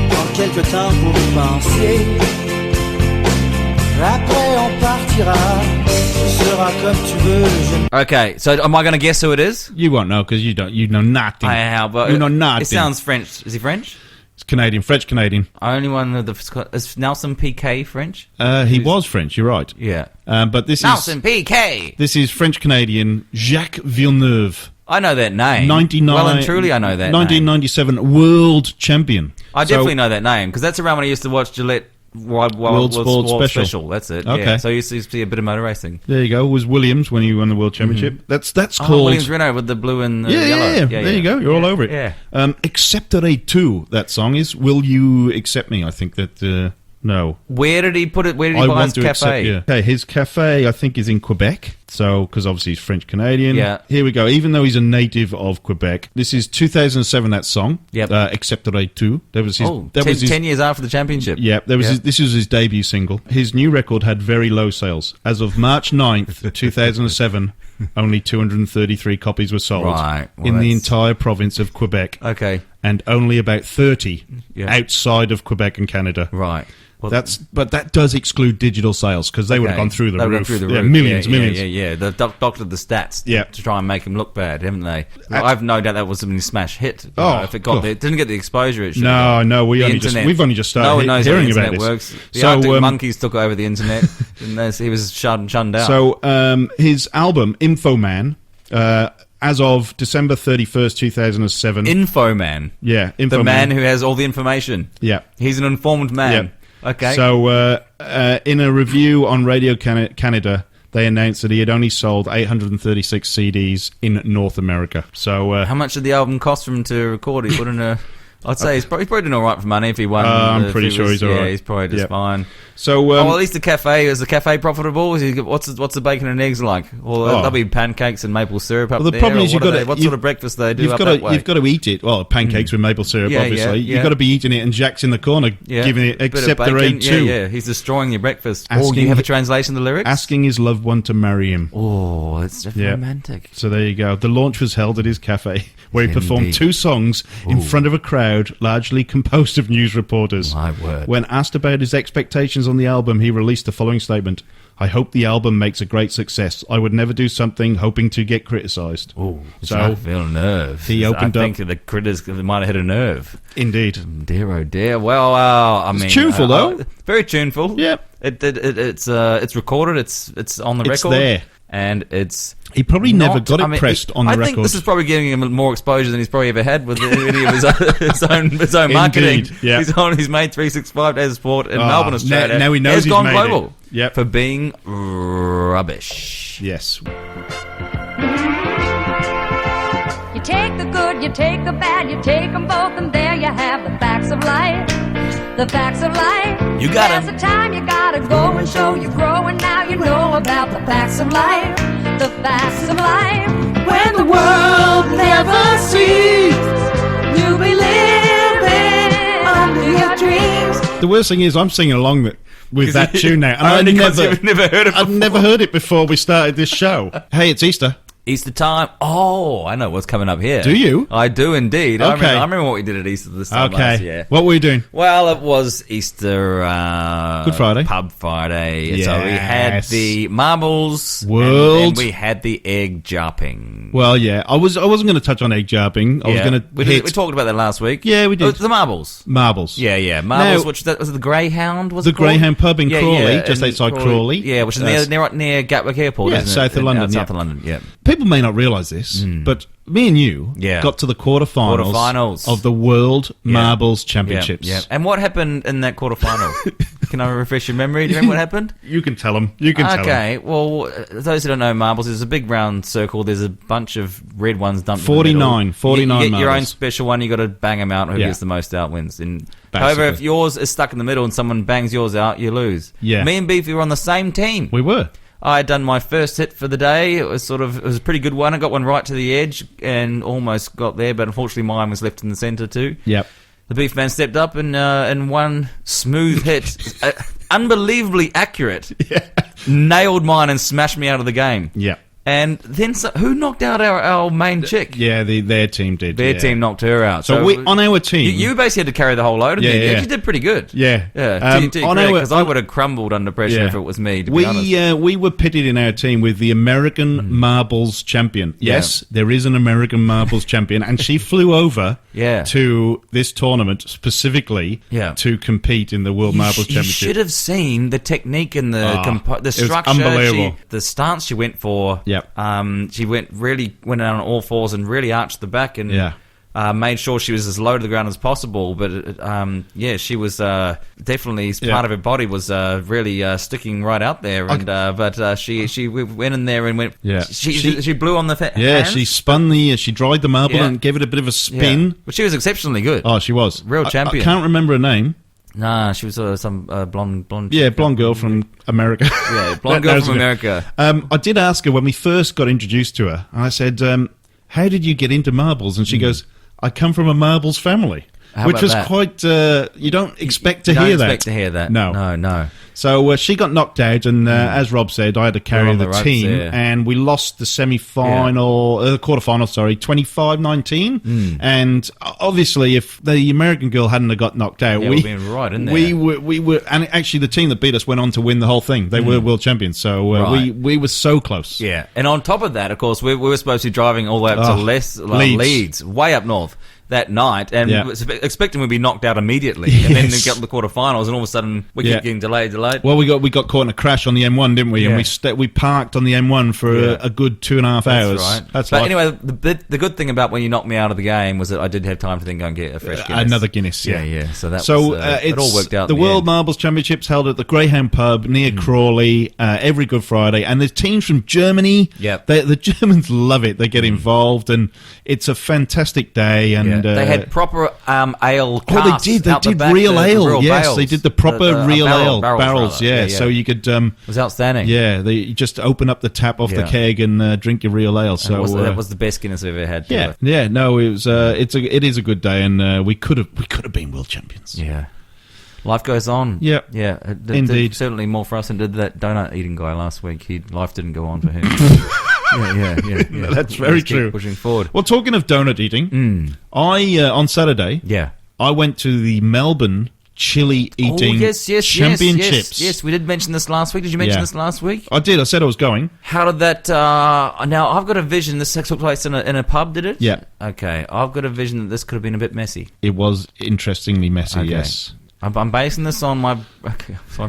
Prends quelques temps pour y penser. Après, on partira. Tu seras comme tu veux. Okay, so am I going to guess who it is? You won't know because you know nothing. But you know nothing. It sounds French. Is he French? It's Canadian, French Canadian. Only one of the is Nelson Piquet French? He was French. You're right. Yeah. But this Nelson Piquet. This is French Canadian Jacques Villeneuve. I know that name. 99. Well and truly, I know that. 1997 world champion. I definitely know that name because that's around when I used to watch Gillette. World Sport Special. That's it. Okay. Yeah. So you used to see a bit of motor racing. There you go. It was Williams when he won the world championship. That's called Williams Renault with the blue and the yellow. Yeah. There you go. You're all over it. Yeah. Acceptere 2, that song is. Will you accept me? I think that no. Where did he put it? Where did he buy his cafe? Okay, his cafe I think is in Quebec. So, because obviously he's French Canadian. Yeah. Here we go. Even though he's a native of Quebec, this is 2007. That song. Yep. Acceptere 2. That was his. 10 years after the championship. Yeah. This was his debut single. His new record had very low sales. As of March 9th, 2007, only 233 copies were sold in the entire province of Quebec. Okay. And only about 30 outside of Quebec and Canada. Right. Well, but that does exclude digital sales because they would have gone through the roof. Yeah, millions. They've doctored the stats to try and make him look bad, haven't they? I've no doubt that was a smash hit. If it didn't get the exposure it should. No, we've only just started hearing about this. Works. The Arctic Monkeys took over the internet, and he was shunned out. So his album Infoman. As of December 31st, 2007. Infoman. Yeah, Infoman. The man who has all the information. Yeah. He's an informed man. Yeah. Okay. So, in a review on Radio Canada, they announced that he had only sold 836 CDs in North America. So, how much did the album cost for him to record? He put in I'd say he's probably doing all right for money if he won. I'm pretty sure he's all right. Yeah, he's probably just fine. So, at least the cafe is the cafe profitable? What's the bacon and eggs like? Well, there'll be pancakes and maple syrup up there. The problem is what sort of breakfast they do up that way? You've got to eat it. Well, pancakes with maple syrup, obviously. You've got to be eating it, and Jack's in the corner giving it Acceptere 2. Yeah, he's destroying your breakfast. Do you have a translation of the lyrics? Asking his loved one to marry him. Oh, that's romantic. So there you go. The launch was held at his cafe, where he performed 2 songs in front of a crowd, largely composed of news reporters. My word. When asked about his expectations on the album, he released the following statement: "I hope the album makes a great success. I would never do something hoping to get criticised." Oh, so Villeneuve. I think the critics might have hit a nerve. Indeed. Dear, oh dear. Well, I mean, it's tuneful though. Very tuneful. Yeah. It's recorded. It's on the record. It's there. And it's... He probably never got it pressed on the record. I think this is probably giving him more exposure than he's probably ever had with any of his own marketing. Indeed, yeah. He's made 365 Days of Sport in Melbourne, Australia. Now he knows he's gone made global it. for being rubbish. Yes. You take the good, you take the bad, you take them both, and there you have the facts of life. The facts of life. You got 'em. There's a time you gotta go and show you grow, and now you know about the facts of life. The facts of life. When the world never sleeps, you'll be living under your dreams. The worst thing is I'm singing along with that tune now. And you've never heard it before. I've never heard it before we started this show. Hey, it's Easter. Easter time. Oh, I know what's coming up here. Do you? I do indeed. Okay. I remember what we did at Easter this time last year. What were you doing? Well, it was Easter... Good Friday. Pub Friday. Yes. So we had the marbles. World. And we had the egg jarping. Well, yeah. I wasn't going to touch on egg jarping. I was going to we talked about that last week. Yeah, we did. The marbles. Marbles. Yeah. Marbles, which was it the Greyhound? Was the it called? Greyhound pub in Crawley, just outside Crawley. Yeah, which is near Gatwick Airport, isn't it? South of London. South of London, yeah. People may not realise this, but me and you got to the quarterfinals of the World Marbles Championships. Yeah. And what happened in that quarterfinal? Can I refresh your memory? Do you remember what happened? You can tell them. You can tell them. Okay, well, those who don't know marbles, there's a big round circle. There's a bunch of red ones dumped 49 in the middle. You get marbles. your own special one. You got to bang them out. Who gets the most out wins. However, if yours is stuck in the middle and someone bangs yours out, you lose. Yeah. Me and Beefy were on the same team. We were. I had done my first hit for the day. It was a pretty good one. I got one right to the edge and almost got there, but unfortunately mine was left in the centre too. Yep. The beef man stepped up and one smooth hit, unbelievably accurate, nailed mine and smashed me out of the game. Yeah. And then who knocked out our main chick? Yeah, their team did. Their team knocked her out. So we, on our team... You basically had to carry the whole load, didn't you? Yeah. You did pretty good. Yeah. Because I would have crumbled under pressure if it was me, to be honest. We were pitted in our team with the American Marbles champion. Yes, there is an American Marbles champion, and she flew over to this tournament specifically to compete in the World Marbles Championship. You should have seen the technique and the structure. Unbelievable. The stance she went for. She went down on all fours and really arched the back and made sure she was as low to the ground as possible. But she was definitely part of her body was really sticking right out there. And but she went in there and went. Yeah, she blew on the hands. She spun she dried the marble and gave it a bit of a spin. But she was exceptionally good. Oh, she was real champion. I can't remember her name. Nah, she was some blonde. Yeah, blonde girl from America. Yeah, blonde girl from America. I did ask her when we first got introduced to her. I said, "How did you get into marbles?" And she goes, "I come from a marbles family," which was quite. You don't expect to hear that. Expect to hear that. No. So she got knocked out, and as Rob said, I had to carry the team, and we lost the semi-final, quarter-final, 25-19. And obviously, if the American girl hadn't have got knocked out, we were, and actually the team that beat us went on to win the whole thing. They were world champions, so we were so close. Yeah, and on top of that, of course, we were supposed to be driving all the way up to Leeds, way up north. That night, and expecting we'd be knocked out immediately, and then we get to the quarterfinals, and all of a sudden we keep getting delayed. Well, we got caught in a crash on the M1, didn't we? And we parked on the M1 for a good 2.5 hours. That's right. But anyway, the good thing about when you knocked me out of the game was that I did have time to then go and get a fresh Guinness. Another Guinness. Yeah. So it all worked out. The World Marbles Championships held at the Greyhound Pub near Crawley every Good Friday, and there's teams from Germany. The Germans love it. They get involved, and it's a fantastic day. And they had proper ale casks. Oh, they did real ale. Yes, they did the proper real ale barrels. Yeah, so you could. It was outstanding. Yeah, you just open up the tap off the keg and drink your real ale. So that was the best Guinness I've ever had. Yeah. No, it was. It is a good day, and we could have been world champions. Yeah. Life goes on. Yeah. Indeed. Certainly more for us than did that donut eating guy last week. Life didn't go on for him. Yeah. That's very true. Pushing forward. Well, talking of donut eating, I on Saturday, I went to the Melbourne chili eating championships. Yes, we did mention this last week. Did you mention this last week? I did. I said I was going. How did that? Now I've got a vision. This took place in a pub. Did it? Yeah. Okay. I've got a vision that this could have been a bit messy. It was interestingly messy. Okay. Yes. I'm basing this on my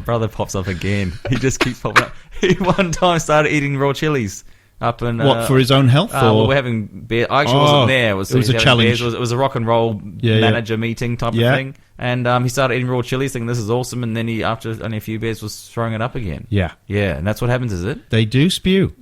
brother pops up again. He just keeps popping up. He one time started eating raw chilies up in for his own health. We're having beer. I actually wasn't there. It was a challenge. It was a rock and roll manager meeting type of thing. And he started eating raw chilies, thinking this is awesome. And then he, after only a few beers, was throwing it up again. Yeah, and that's what happens, is it? They do spew.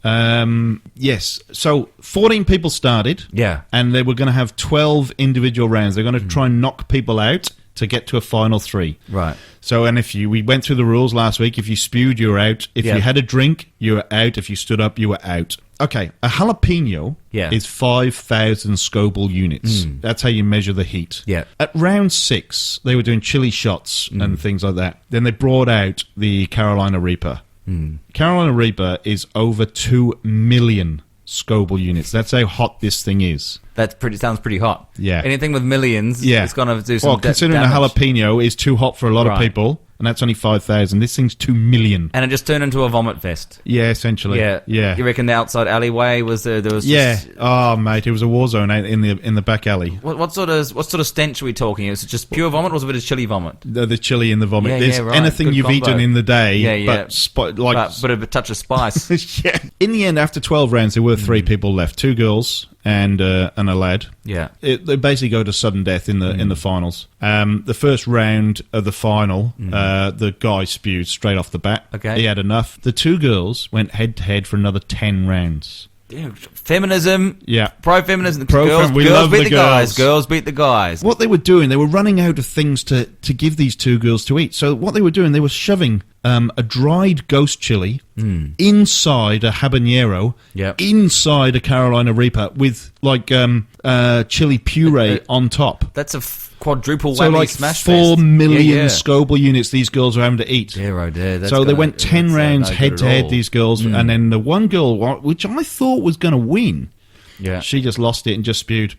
Yes. So 14 people started. Yeah, and they were going to have 12 individual rounds. They're going to try and knock people out to get to a final 3. Right. So, and we went through the rules last week. If you spewed, you were out. If you had a drink, you were out. If you stood up, you were out. Okay, a jalapeno is 5,000 Scoville units. That's how you measure the heat. Yeah. At round 6, they were doing chili shots and things like that. Then they brought out the Carolina Reaper. Carolina Reaper is over 2 million Scoville units. That's how hot this thing is. Sounds pretty hot. Yeah. Anything with millions, it's going to do some considering damage. a jalapeno is too hot for a lot of people, and that's only 5,000. This thing's 2 million. And it just turned into a vomit fest. Yeah, essentially. Yeah. You reckon the outside alleyway was there was just... Oh, mate, it was a war zone out in the back alley. What sort of stench are we talking? Was it just pure vomit or was it a bit of chili vomit? The chili in the vomit. Yeah, There's anything Good you've combo. eaten in the day, but a touch of spice. Yeah. In the end, after 12 rounds, there were 3 people left. 2 girls and a lad. Yeah. They basically go to sudden death in the finals. The first round of the final, the guy spewed straight off the bat. Okay. He had enough. The 2 girls went head-to-head for another 10 rounds. Yeah, feminism. Yeah. Pro-feminism. We girls love beat the the guys. girls. Girls beat the guys. What they were doing, they were running out of things to give these 2 girls to eat. So what they were doing, they were shoving a dried ghost chili inside a habanero, inside a Carolina Reaper with like chili puree on top. That's a quadruple whammy so like smash 4 fest. million Scoville units these girls are having to eat. So they went 10 rounds head to head, these girls, and then the one girl, which I thought was going to win, she just lost it and just spewed,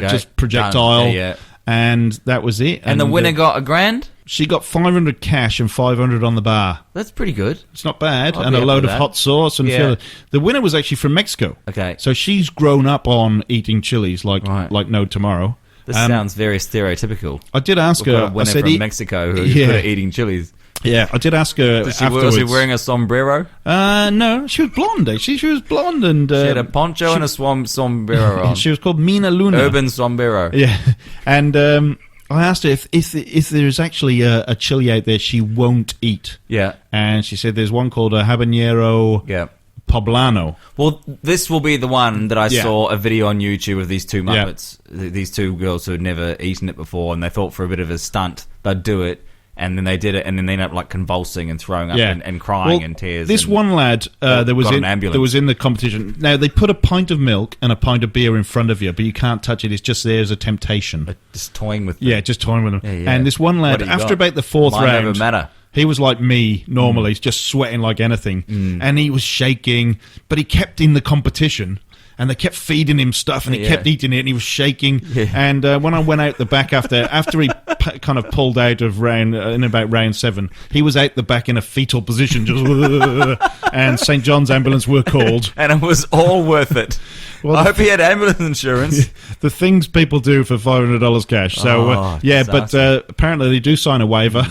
just projectile, and that was it. And the winner got $1,000? She got 500 cash and 500 on the bar. That's pretty good. It's not bad. And a load of hot sauce. And the winner was actually from Mexico. Okay. So she's grown up on eating chilies like no tomorrow. This sounds very stereotypical. I did ask her. A winner from Mexico who's good at eating chilies. Yeah, I did ask her afterwards. Was she wearing a sombrero? No, she was blonde. Actually, she was blonde and she had a poncho and a sombrero on. She was called Mina Luna. Urban sombrero. Yeah, and I asked her if there's actually a chili out there she won't eat. Yeah, and she said there's one called a habanero. Yeah. Poblano. Well, this will be the one that I saw a video on YouTube of these 2 Muppets, these 2 girls who had never eaten it before, and they thought for a bit of a stunt they'd do it, and then they did it, and then they ended up like convulsing and throwing up and crying in tears. This one lad that was in the competition. Now they put a pint of milk and a pint of beer in front of you, but you can't touch it. It's just there as a temptation. Just toying with them. Yeah, just toying with them. Yeah. And this one lad, after about the 4th round, never matter. He was like me normally, just sweating like anything, and he was shaking, but he kept in the competition. And they kept feeding him stuff, and he kept eating it, and he was shaking. Yeah. And when I went out the back after he kind of pulled out of in about round 7, he was out the back in a fetal position, just and St. John's ambulance were called, and it was all worth it. Well, I hope he had ambulance insurance. The things people do for $500 cash. So but apparently they do sign a waiver.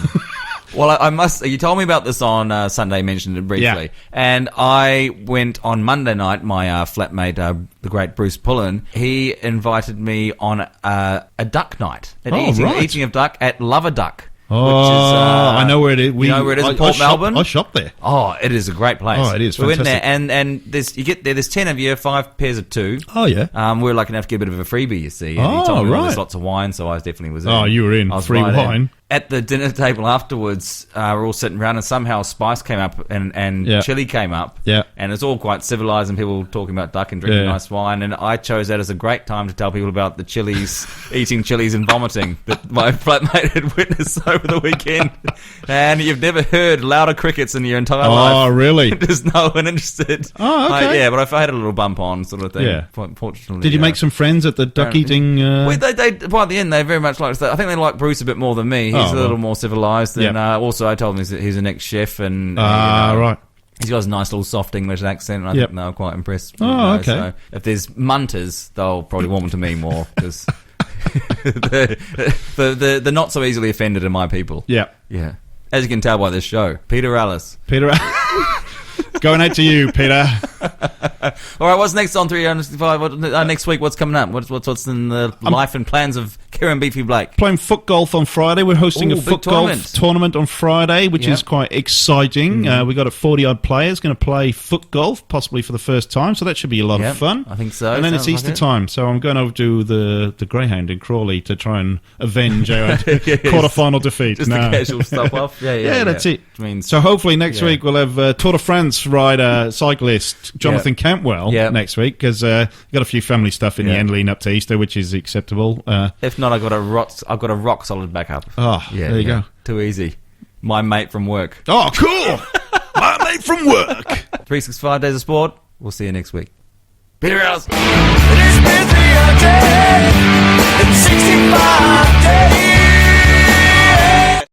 Well, I must. You told me about this on Sunday, mentioned it briefly, and I went on Monday night. My flatmate, the great Bruce Pullen, he invited me on a duck night, eating of duck at Love a Duck. Oh, which is, I know where it is. You know where it is in Port Melbourne? I shop there. Oh, it is a great place. Oh, it is fantastic. We went there, and you get there, there's 10 of you, 5 pairs of 2. Oh, yeah. We're lucky enough to get a bit of a freebie, you see. And he told me there's lots of wine, so I definitely was in. Oh, you were in. Free wine. At the dinner table afterwards, we're all sitting around, and somehow spice came up and chili came up. Yeah. And it's all quite civilized, and people talking about duck and drinking nice wine. And I chose that as a great time to tell people about the chilies, eating chilies and vomiting that my flatmate had witnessed over the weekend. And you've never heard louder crickets in your entire life. Oh, really? There's no one interested. Oh, okay. But I had a little bump on sort of thing. Yeah. Fortunately. Did you make some friends at the duck eating? Well, they by the end, they very much liked that. I think they like Bruce a bit more than me. He's a little more civilized. And also, I told him he's an ex-chef. And right. He's got a nice little soft English accent, and I think they were quite impressed. Okay. So if there's munters, they'll probably warm to me more, because they're not so easily offended in my people. Yeah. Yeah. As you can tell by this show. Peter Alice. Going out to you, Peter. All right, what's next on 365? Next week, what's coming up? What's in the life and plans of Kieran Beefy Blake. Playing foot golf on Friday. We're hosting a foot golf tournament on Friday, which is quite exciting. We've got 40-odd players going to play foot golf, possibly for the first time, so that should be a lot of fun. I think so. And then it's Easter time, so I'm going over to the Greyhound in Crawley to try and avenge our quarter-final defeat. Just the casual stuff off. Yeah, that's it. So hopefully next week we'll have Tour de France rider, cyclist Jonathan Cantwell next week, because we've got a few family stuff in the end leading up to Easter, which is acceptable. If not, I've got a rock solid backup. Oh, there you go. Too easy. My mate from work. Oh, cool. My mate from work. 365 Days of Sport. We'll see you next week. Peter House. It has been 365 days.